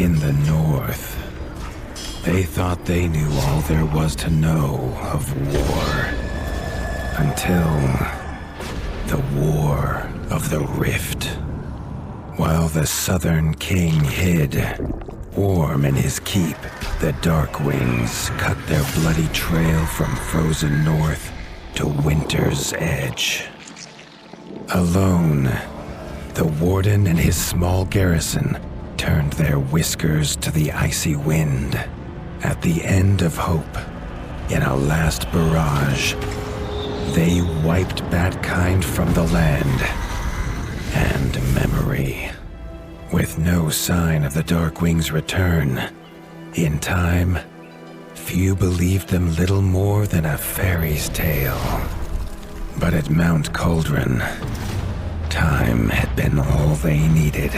In the north, they thought they knew all there was to know of war. Until the War of the Rift. While the Southern King hid, warm in his keep, the Darkwings cut their bloody trail from frozen north to winter's edge. Alone, the Warden and his small garrison turned their whiskers to the icy wind. At the end of hope, in a last barrage, they wiped Batkind from the land and memory. With no sign of the Darkwings' return, in time, few believed them little more than a fairy's tale. But at Mount Cauldron, time had been all they needed.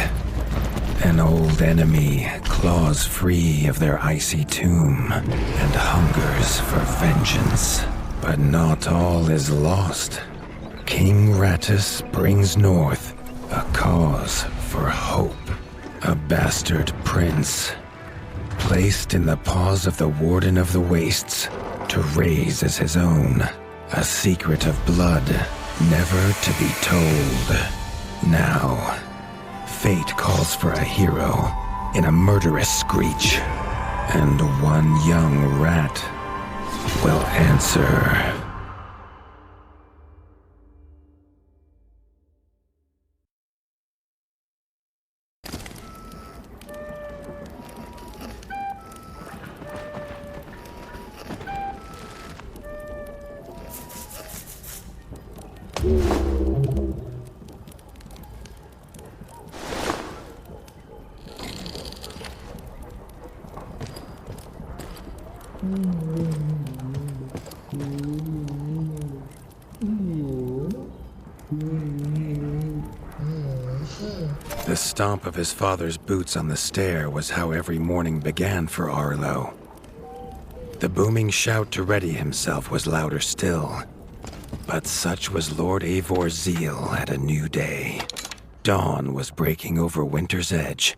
An old enemy claws free of their icy tomb and hungers for vengeance. But not all is lost. King Rattus brings north a cause for hope. A bastard prince, placed in the paws of the Warden of the Wastes to raise as his own. A secret of blood never to be told. Now, fate calls for a hero in a murderous screech, and one young rat will answer. The stomp of his father's boots on the stair was how every morning began for Arlo. The booming shout to ready himself was louder still. But such was Lord Eivor's zeal at a new day. Dawn was breaking over winter's edge,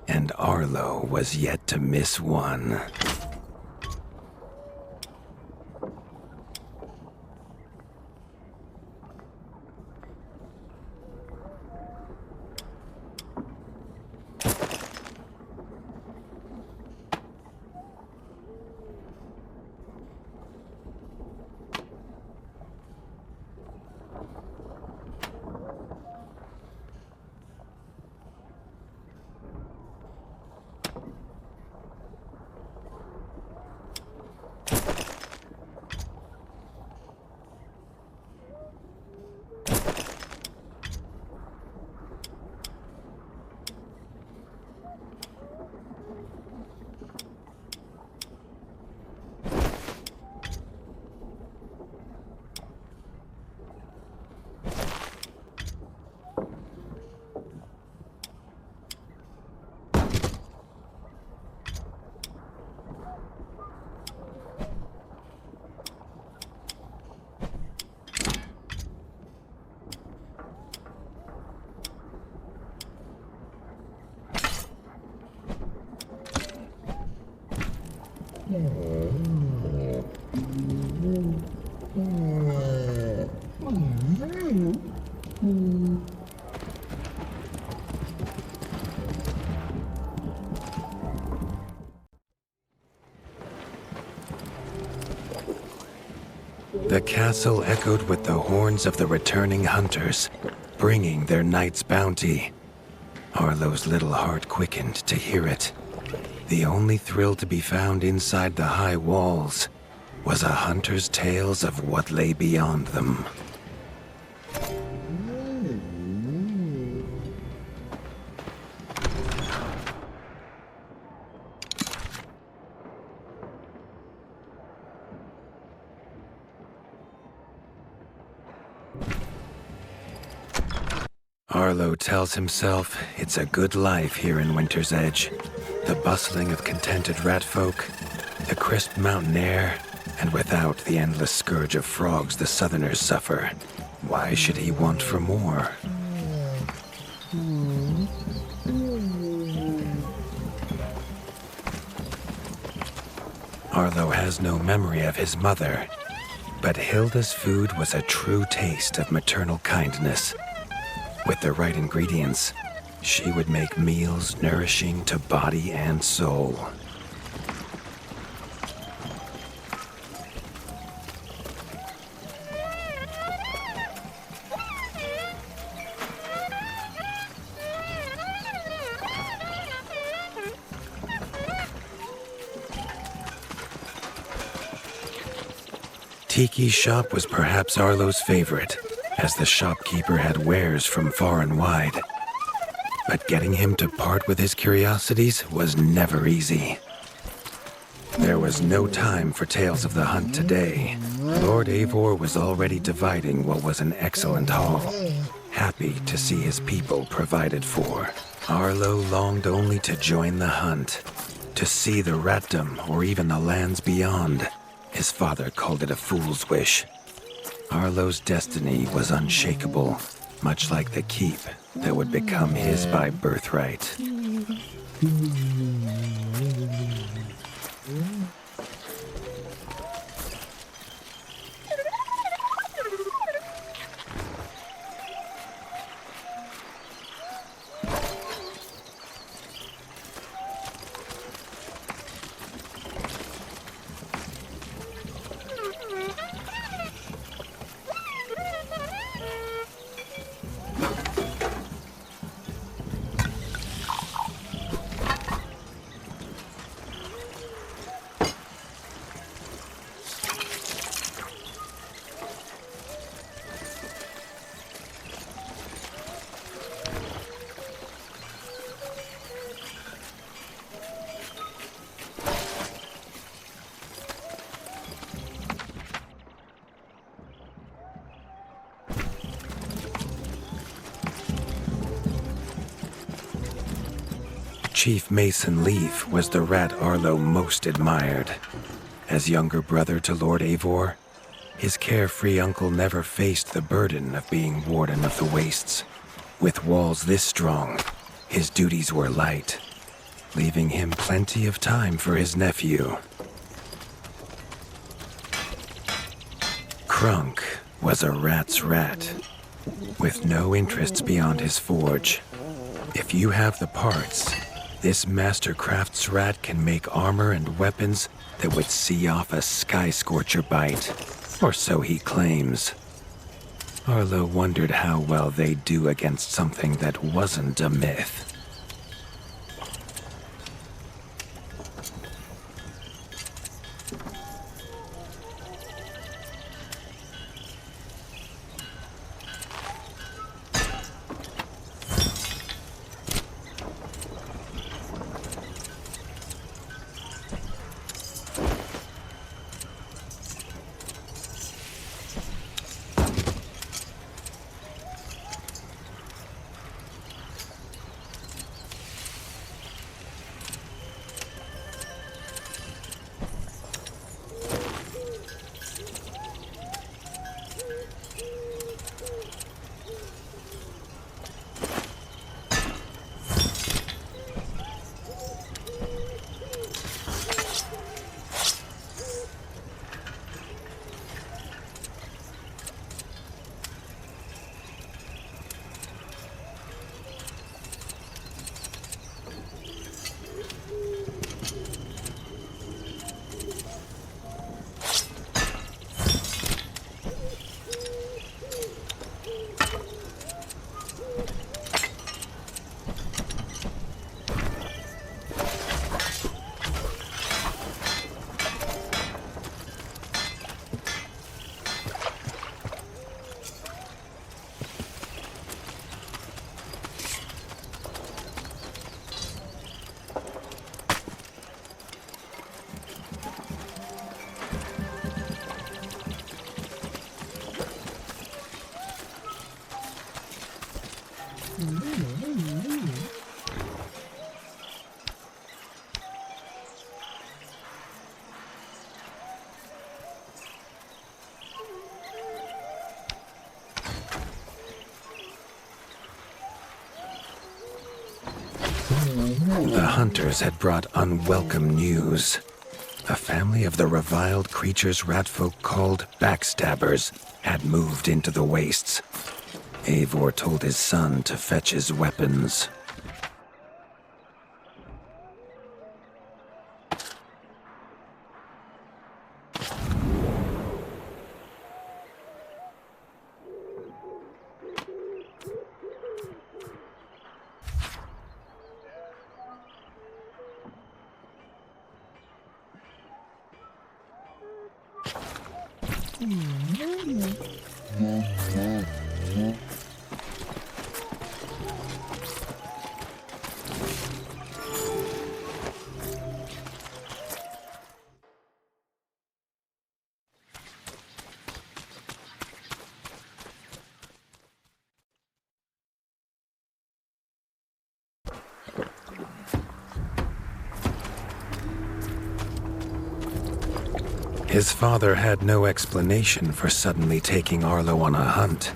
and Arlo was yet to miss one. The castle echoed with the horns of the returning hunters, bringing their night's bounty. Arlo's little heart quickened to hear it. The only thrill to be found inside the high walls was a hunter's tales of what lay beyond them. Arlo tells himself it's a good life here in Winter's Edge. The bustling of contented rat folk, the crisp mountain air, and without the endless scourge of frogs the southerners suffer. Why should he want for more? Arlo has no memory of his mother, but Hilda's food was a true taste of maternal kindness. With the right ingredients, she would make meals nourishing to body and soul. Tiki's shop was perhaps Arlo's favorite, as the shopkeeper had wares from far and wide. But getting him to part with his curiosities was never easy. There was no time for tales of the hunt today. Lord Eivor was already dividing what was an excellent haul, happy to see his people provided for. Arlo longed only to join the hunt, to see the Ratdom or even the lands beyond. His father called it a fool's wish. Arlo's destiny was unshakable, much like the keep that would become his by birthright. Chief Mason Leaf was the rat Arlo most admired. As younger brother to Lord Eivor, his carefree uncle never faced the burden of being warden of the wastes. With walls this strong, his duties were light, leaving him plenty of time for his nephew. Krunk was a rat's rat, with no interests beyond his forge. If you have the parts, this master crafts rat can make armor and weapons that would see off a sky scorcher bite, or so he claims. Arlo wondered how well they'd do against something that wasn't a myth. The hunters had brought unwelcome news. a family of the reviled creatures ratfolk called Backstabbers had moved into the wastes. Eivor told his son to fetch his weapons. His father had no explanation for suddenly taking Arlo on a hunt.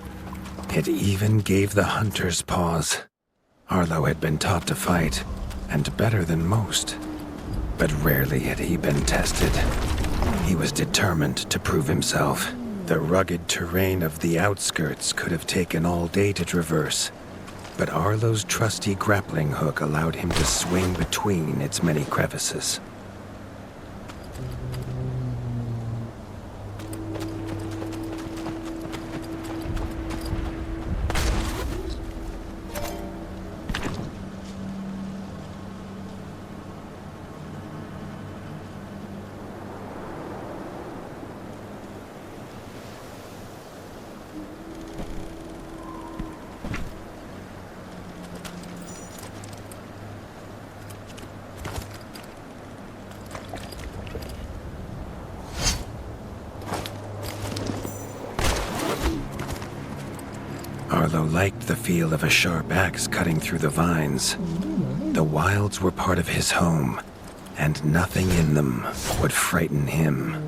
It even gave the hunters pause. Arlo had been taught to fight, and better than most. But rarely had he been tested. He was determined to prove himself. The rugged terrain of the outskirts could have taken all day to traverse, but Arlo's trusty grappling hook allowed him to swing between its many crevices. Arlo liked the feel of a sharp axe cutting through the vines. The wilds were part of his home, and nothing in them would frighten him.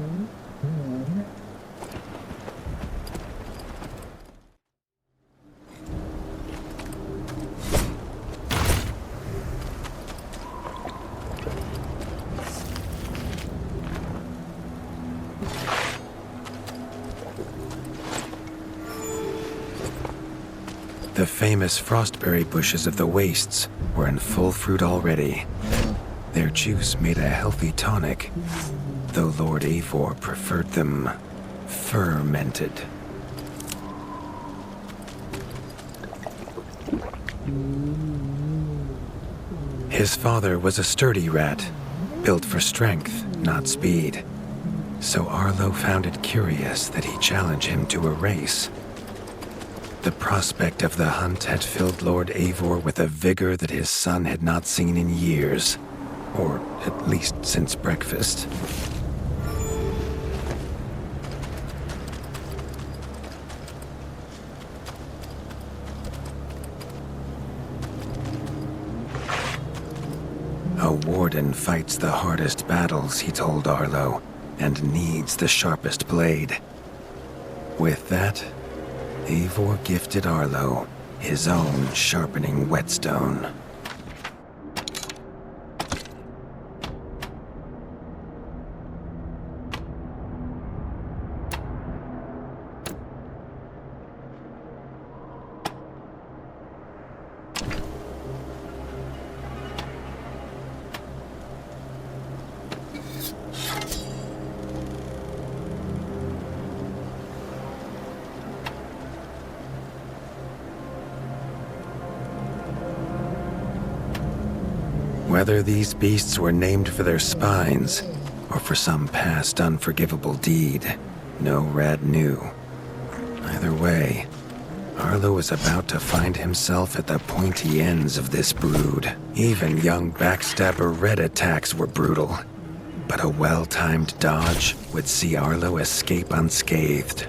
The famous frostberry bushes of the wastes were in full fruit already. Their juice made a healthy tonic, though Lord Eivor preferred them fermented. His father was a sturdy rat, built for strength, not speed. So Arlo found it curious that he challenge him to a race. The prospect of the hunt had filled Lord Eivor with a vigor that his son had not seen in years, or at least since breakfast. A warden fights the hardest battles, he told Arlo, and needs the sharpest blade. With that, Eivor gifted Arlo his own sharpening whetstone. Whether these beasts were named for their spines, or for some past unforgivable deed, no rat knew. Either way, Arlo was about to find himself at the pointy ends of this brood. Even young Backstabber Red attacks were brutal, but a well-timed dodge would see Arlo escape unscathed.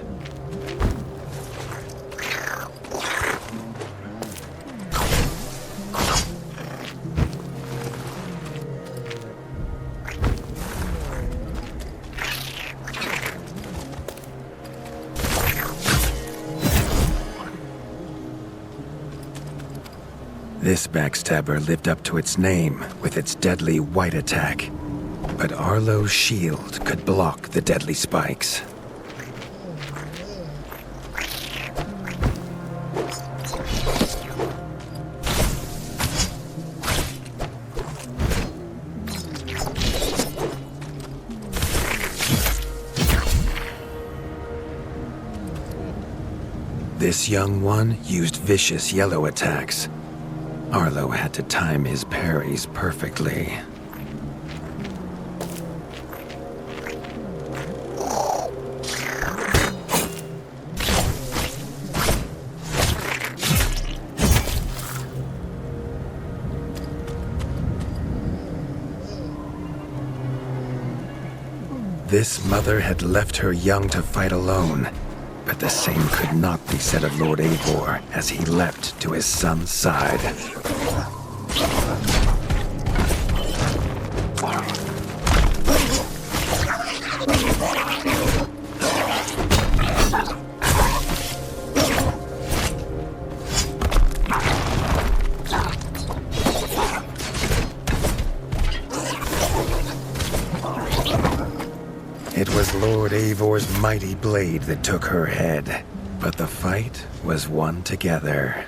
This backstabber lived up to its name with its deadly white attack. but Arlo's shield could block the deadly spikes. This young one used vicious yellow attacks. Arlo had to time his parries perfectly. This mother had left her young to fight alone. But the same could not be said of Lord Eivor as he leapt to his son's side. It was Lord Eivor's mighty blade that took her head, but the fight was won together.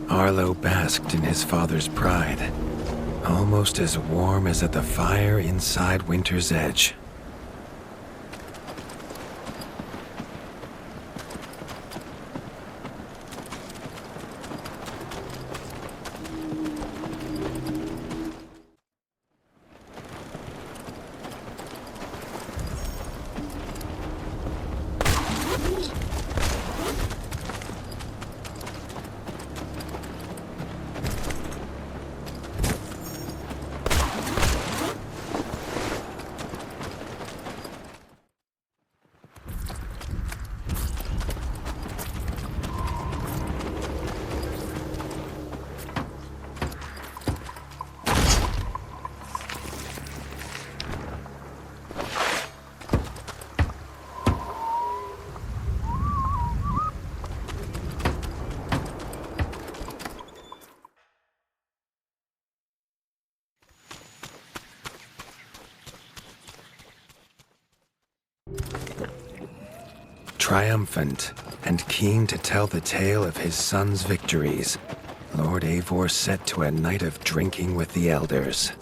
Arlo basked in his father's pride, almost as warm as at the fire inside Winter's Edge. Triumphant and keen to tell the tale of his son's victories, Lord Eivor set to a night of drinking with the elders.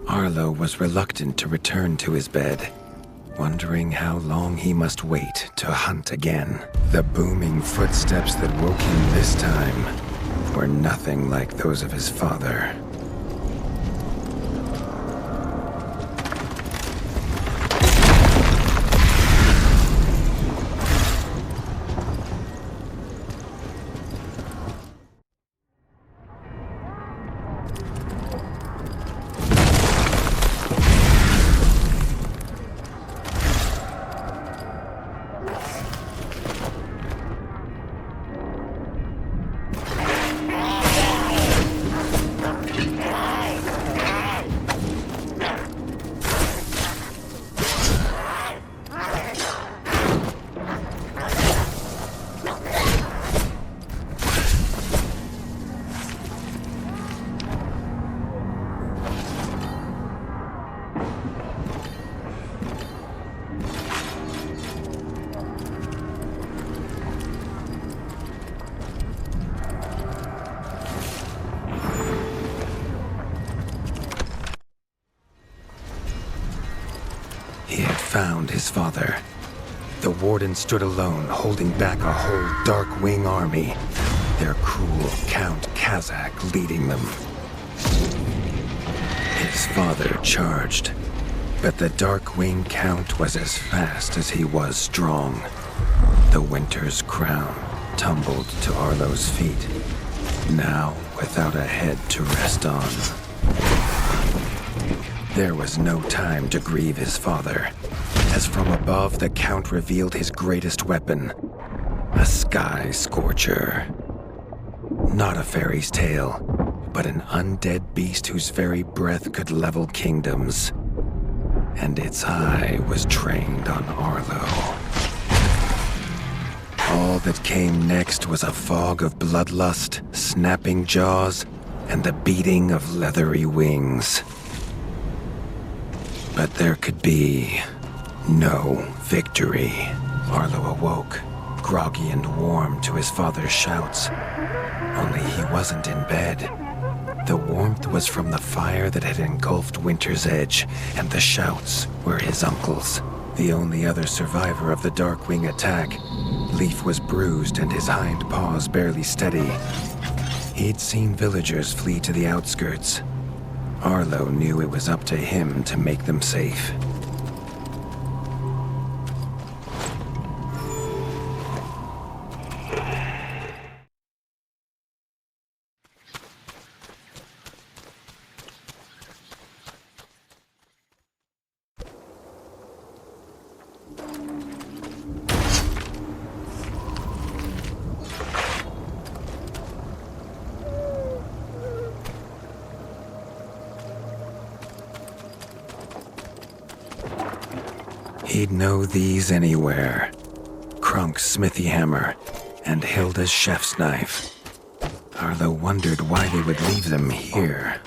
Arlo was reluctant to return to his bed, wondering how long he must wait to hunt again. The booming footsteps that woke him this time were nothing like those of his father. found his father. The warden stood alone, holding back a whole Dark Wing army, their cruel Count Kazak leading them. His father charged, but the Dark Wing Count was as fast as he was strong. The Winter's crown tumbled to Arlo's feet, now without a head to rest on. There was no time to grieve his father, as from above the Count revealed his greatest weapon, a sky scorcher. Not a fairy's tale, but an undead beast whose very breath could level kingdoms. And its eye was trained on Arlo. All that came next was a fog of bloodlust, snapping jaws, and the beating of leathery wings. But there could be no victory. Arlo awoke, groggy and warm to his father's shouts. Only he wasn't in bed. The warmth was from the fire that had engulfed Winter's Edge, and the shouts were his uncle's. The only other survivor of the Darkwing attack, Leaf was bruised and his hind paws barely steady. He'd seen villagers flee to the outskirts. Arlo knew it was up to him to make them safe. He'd know these anywhere. Krunk's smithy hammer and Hilda's chef's knife. Arlo wondered why they would leave them here.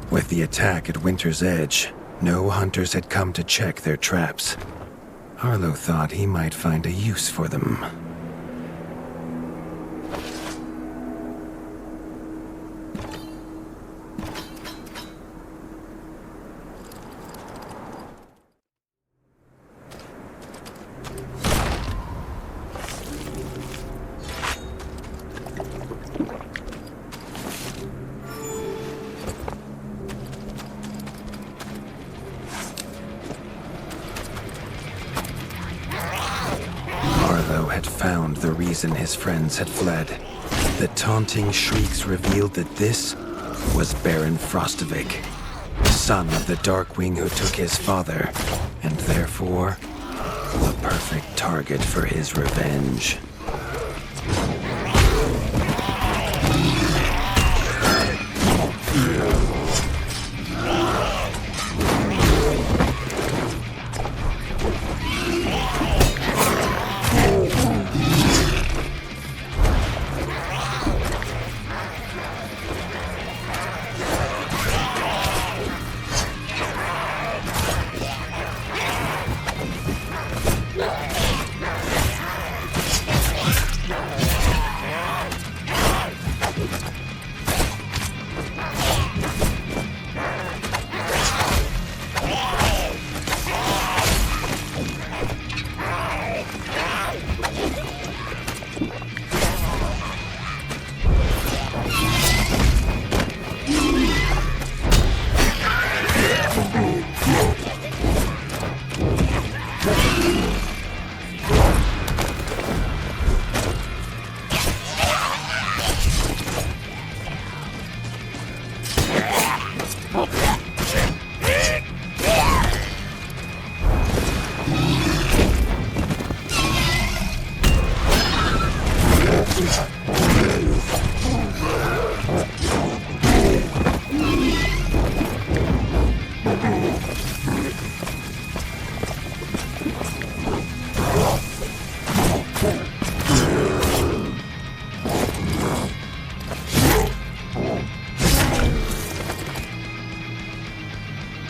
With the attack at Winter's Edge, no hunters had come to check their traps. Arlo thought he might find a use for them. Had found the reason his friends had fled. The taunting shrieks revealed that this was Baron Frostavik, son of the Darkwing who took his father, and therefore, the perfect target for his revenge.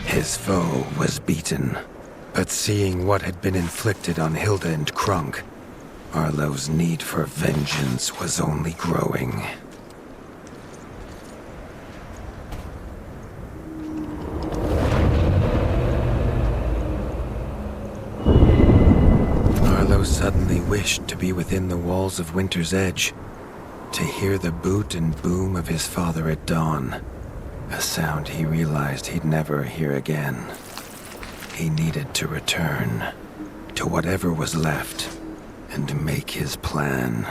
His foe was beaten, but seeing what had been inflicted on Hilda and Krunk, Arlo's need for vengeance was only growing. Arlo suddenly wished to be within the walls of Winter's Edge, to hear the boot and boom of his father at dawn, a sound he realized he'd never hear again. He needed to return to whatever was left and make his plan.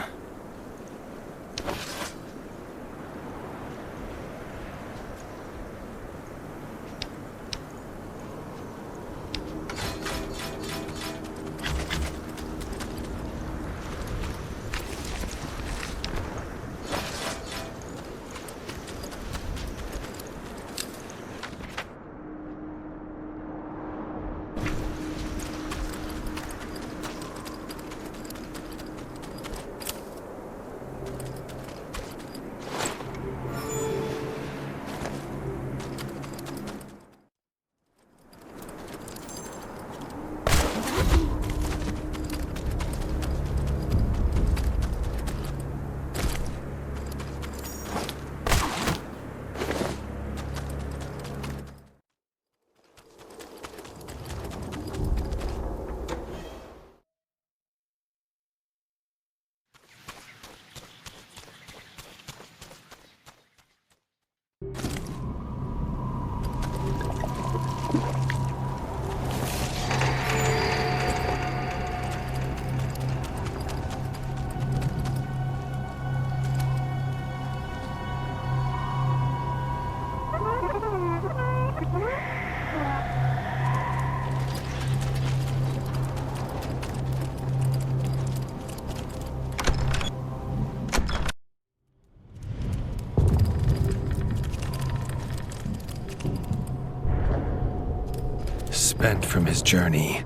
Spent from his journey,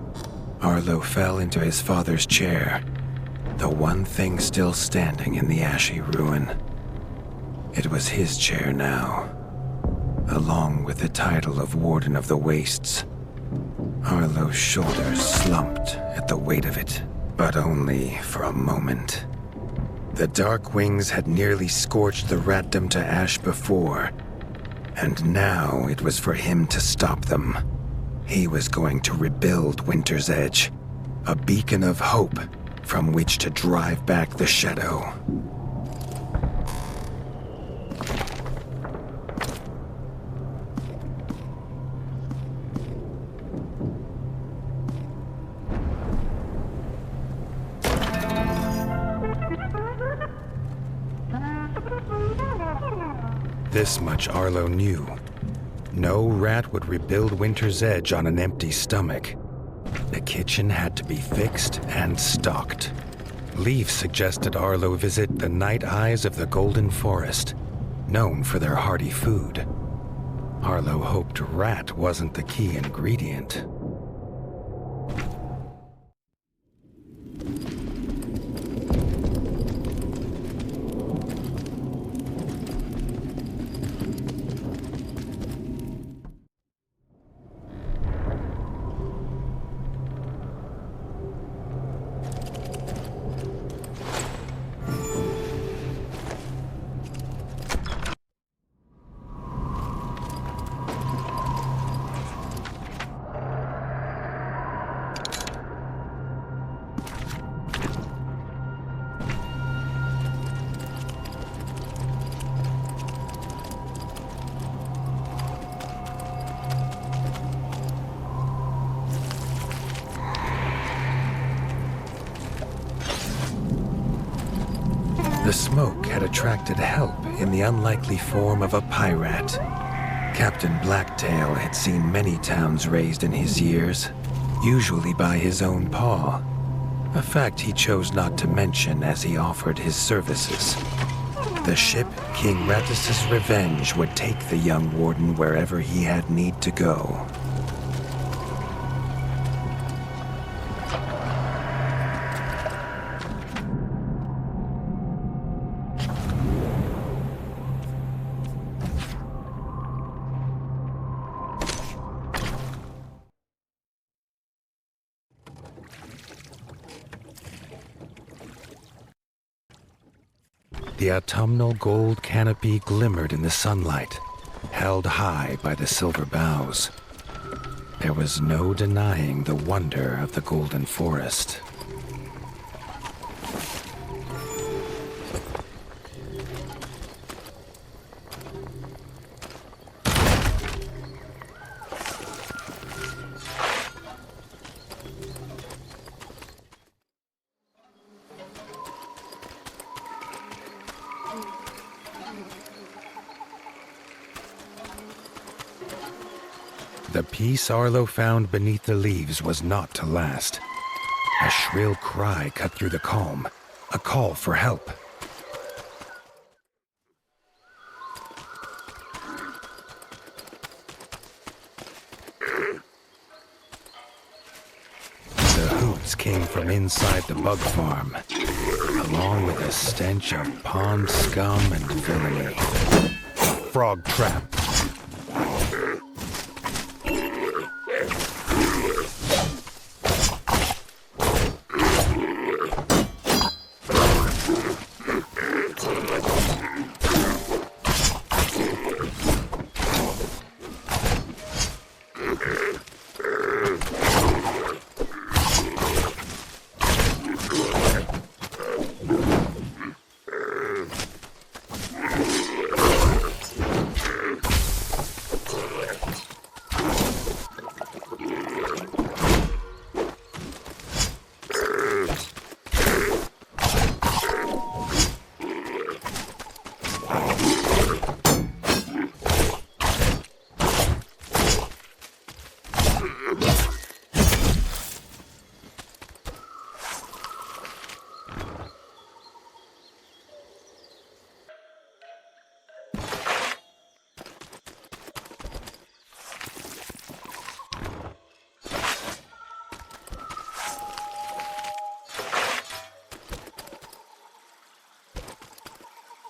Arlo fell into his father's chair, the one thing still standing in the ashy ruin. It was his chair now, along with the title of Warden of the Wastes. Arlo's shoulders slumped at the weight of it, but only for a moment. The Dark Wings had nearly scorched the ratdom to ash before, and now it was for him to stop them. He was going to rebuild Winter's Edge, a beacon of hope from which to drive back the shadow. This much Arlo knew. No rat would rebuild Winter's Edge on an empty stomach. The kitchen had to be fixed and stocked. Leaf suggested Arlo visit the Night Eyes of the Golden Forest, known for their hearty food. Arlo hoped rat wasn't the key ingredient. The smoke had attracted help in the unlikely form of a pirate. Captain Blacktail had seen many towns razed in his years, usually by his own paw, a fact he chose not to mention as he offered his services. The ship King Ratus's Revenge would take the young warden wherever he had need to go. The autumnal gold canopy glimmered in the sunlight, held high by the silver boughs. There was no denying the wonder of the golden forest. The peace Arlo found beneath the leaves was not to last. A shrill cry cut through the calm, a call for help. The hoots came from inside the bug farm, along with a stench of pond scum and villainy. A frog trap.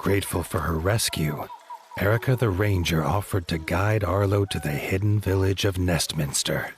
Grateful for her rescue, Erica the Ranger offered to guide Arlo to the hidden village of Nestminster.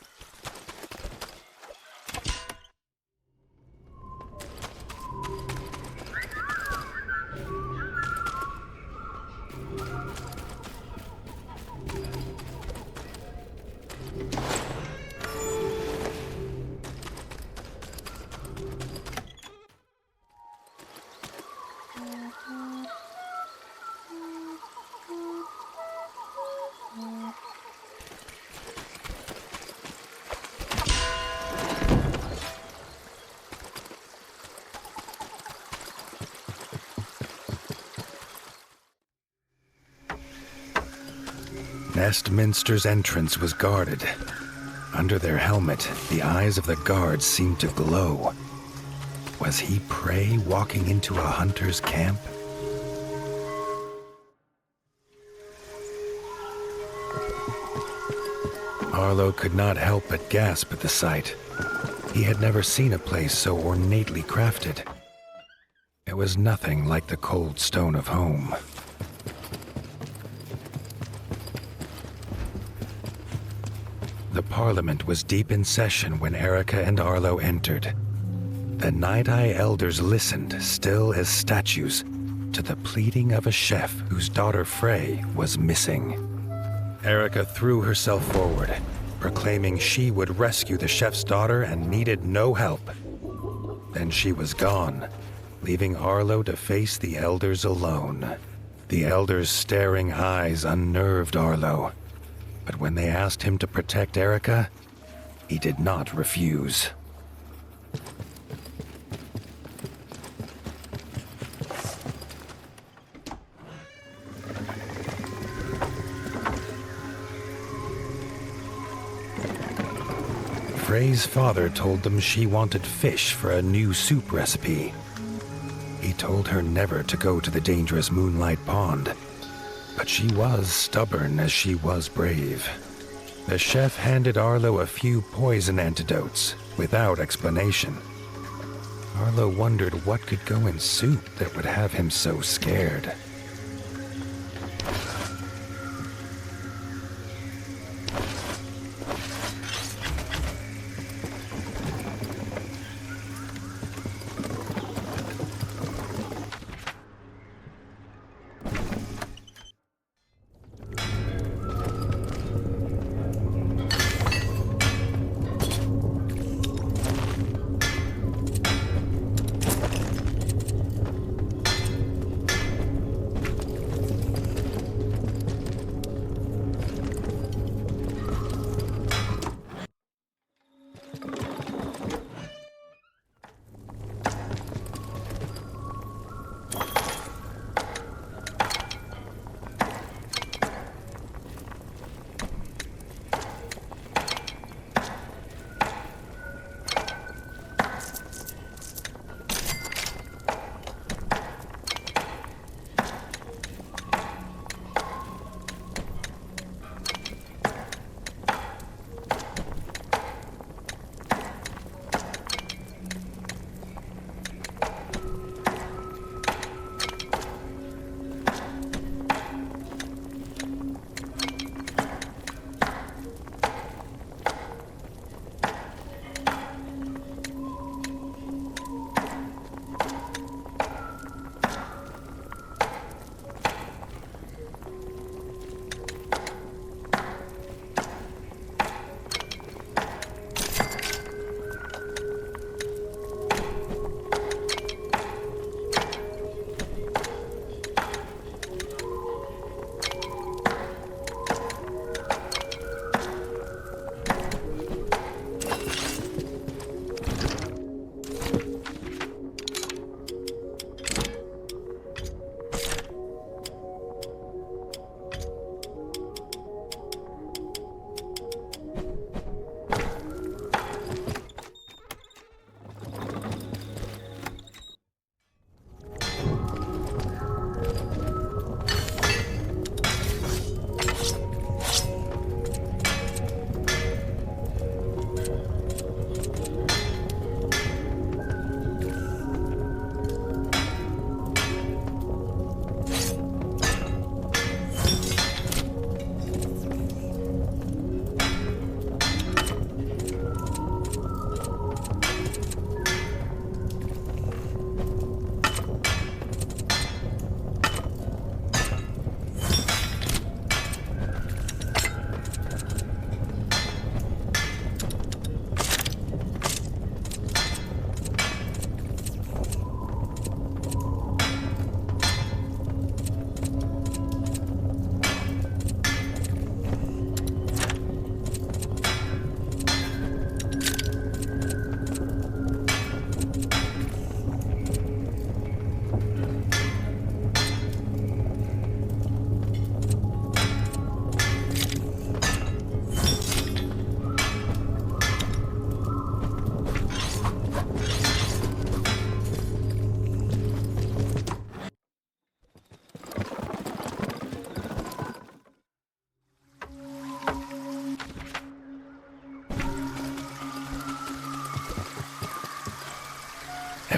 Nestminster's entrance was guarded. Under their helmet, the eyes of the guards seemed to glow. Was he prey walking into a hunter's camp? Arlo could not help but gasp at the sight. He had never seen a place so ornately crafted. It was nothing like the cold stone of home. The Parliament was deep in session when Erica and Arlo entered. The Night-Eye elders listened, still as statues, to the pleading of a chef whose daughter Frey was missing. Erica threw herself forward, proclaiming she would rescue the chef's daughter and needed no help. Then she was gone, leaving Arlo to face the elders alone. The elders' staring eyes unnerved Arlo, but when they asked him to protect Erica, he did not refuse. Frey's father told them she wanted fish for a new soup recipe. He told her never to go to the dangerous Moonlight Pond, but she was stubborn as she was brave. The chef handed Arlo a few poison antidotes without explanation. Arlo wondered what could go in soup that would have him so scared.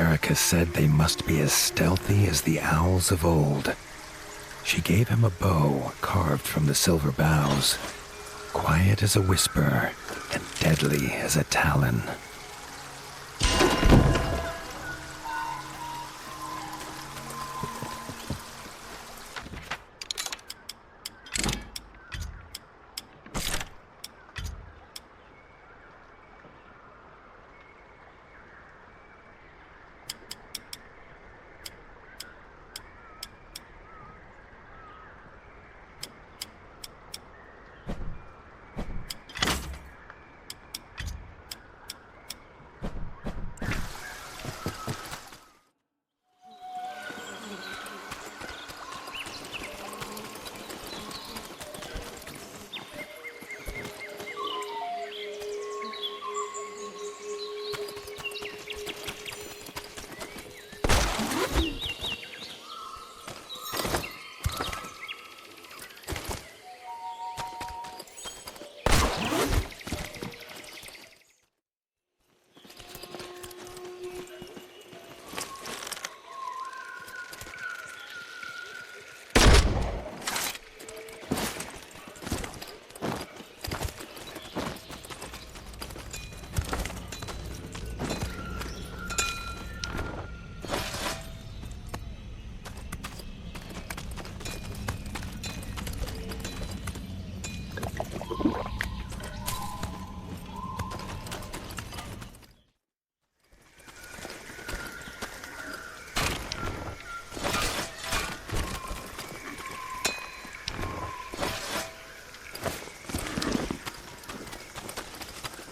Erica said they must be as stealthy as the owls of old. She gave him a bow carved from the silver boughs, quiet as a whisper and deadly as a talon.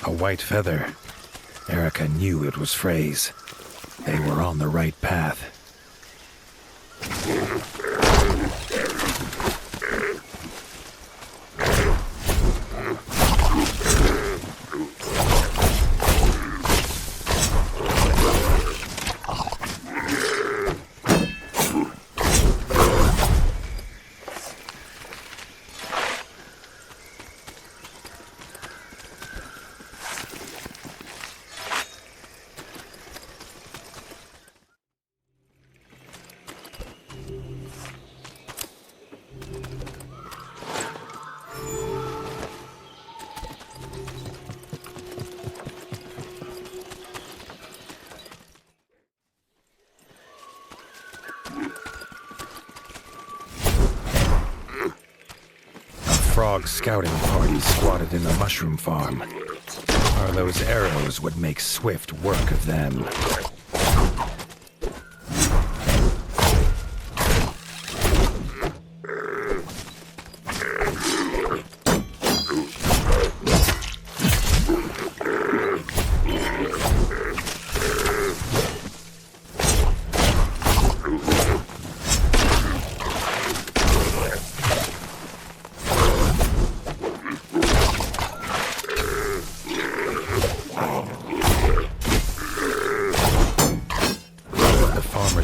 A white feather. Erica knew it was Frey's. They were on the right path. Frog scouting party squatted in the mushroom farm. Arlo's arrows would make swift work of them.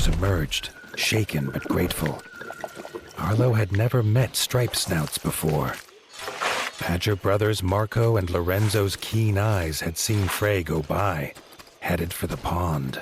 Emerged, shaken but grateful. Arlo had never met stripe snouts before. Badger brothers Marco and Lorenzo's keen eyes had seen Frey go by, headed for the pond.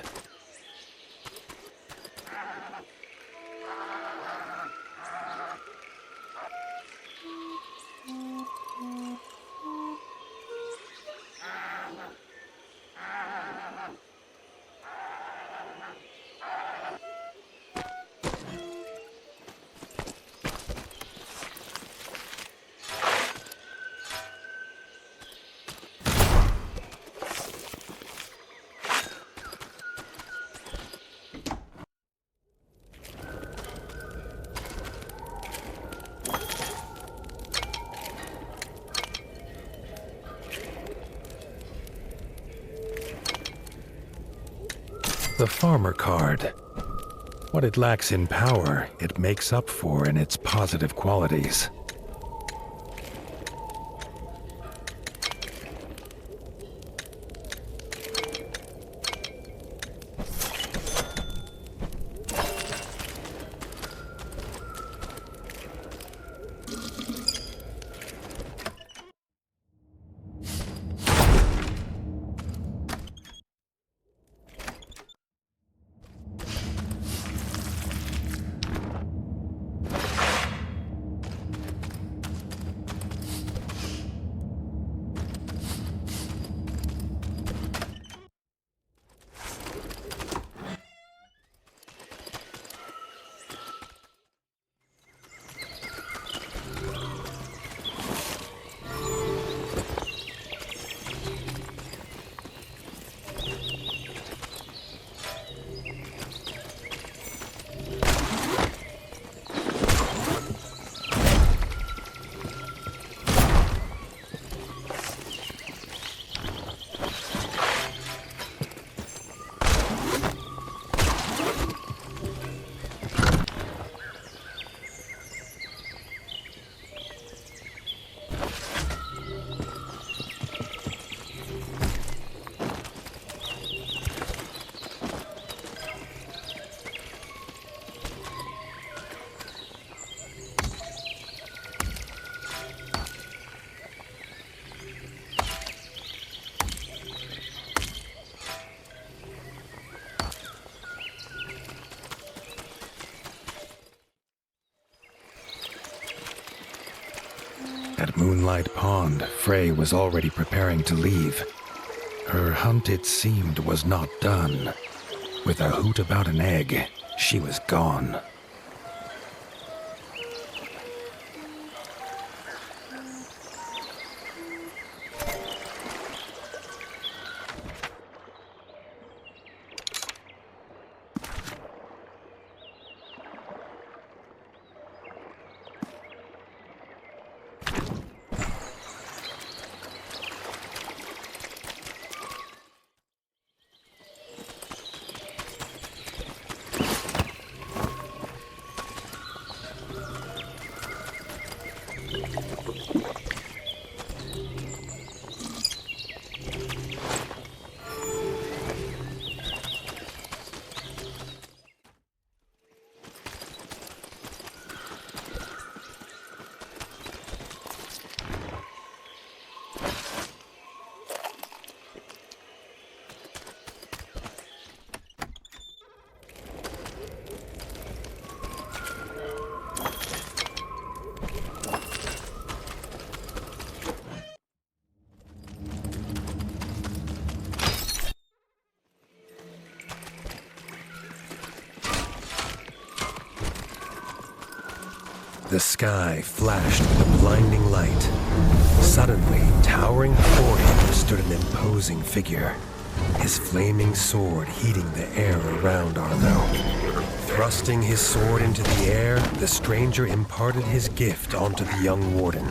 The farmer card. What it lacks in power, it makes up for in its positive qualities. At Moonlight Pond, Frey was already preparing to leave. Her hunt, it seemed, was not done. With a hoot about an egg, she was gone. The sky flashed with a blinding light. Suddenly, towering before him stood an imposing figure, his flaming sword heating the air around Arlo. Thrusting his sword into the air, the stranger imparted his gift onto the young warden.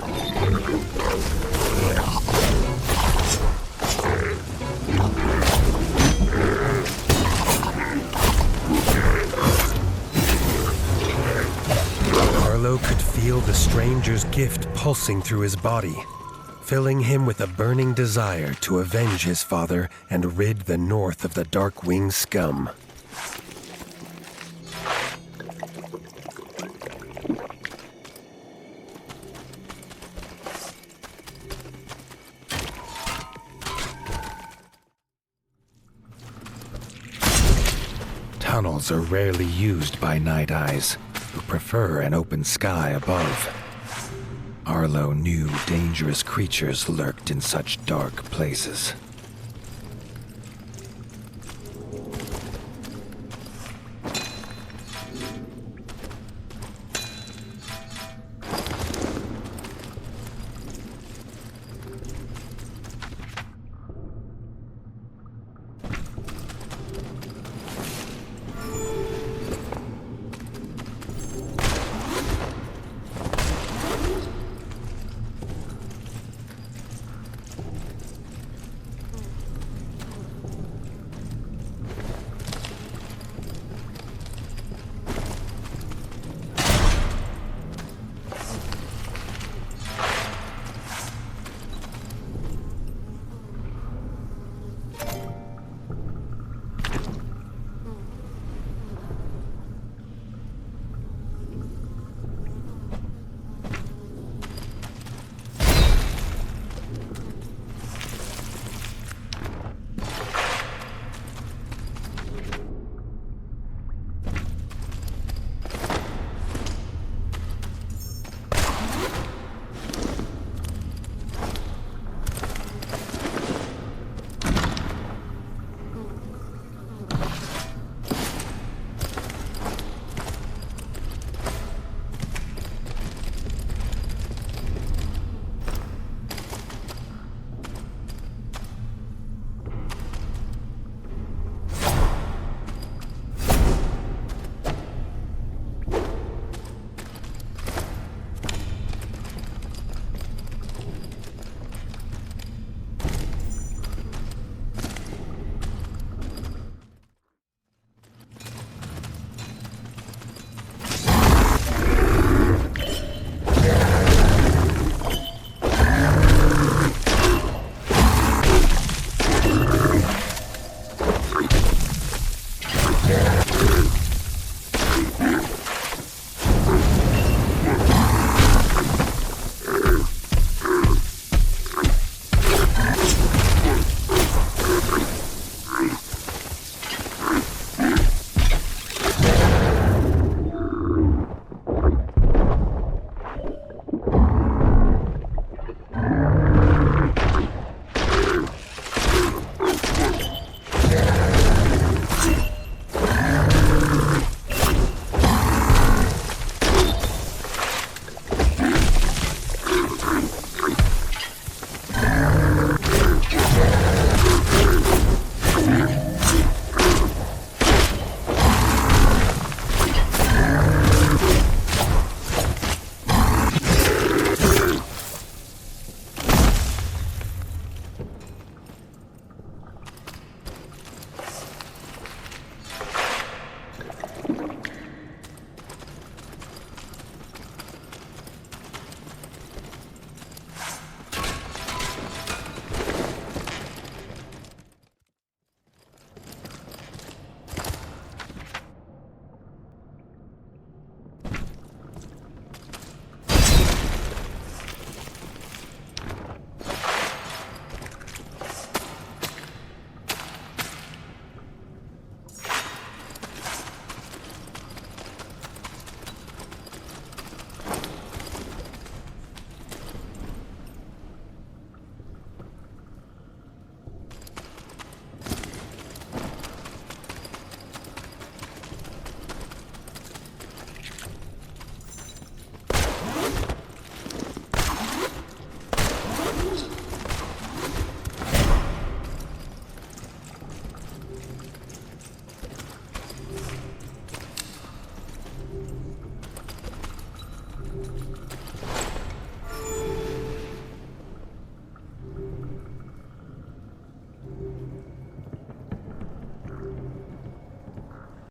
Arlo could feel the stranger's gift pulsing through his body, filling him with a burning desire to avenge his father and rid the North of the Darkwing scum. Tunnels are rarely used by Night Eyes, who prefer an open sky above. Arlo knew dangerous creatures lurked in such dark places.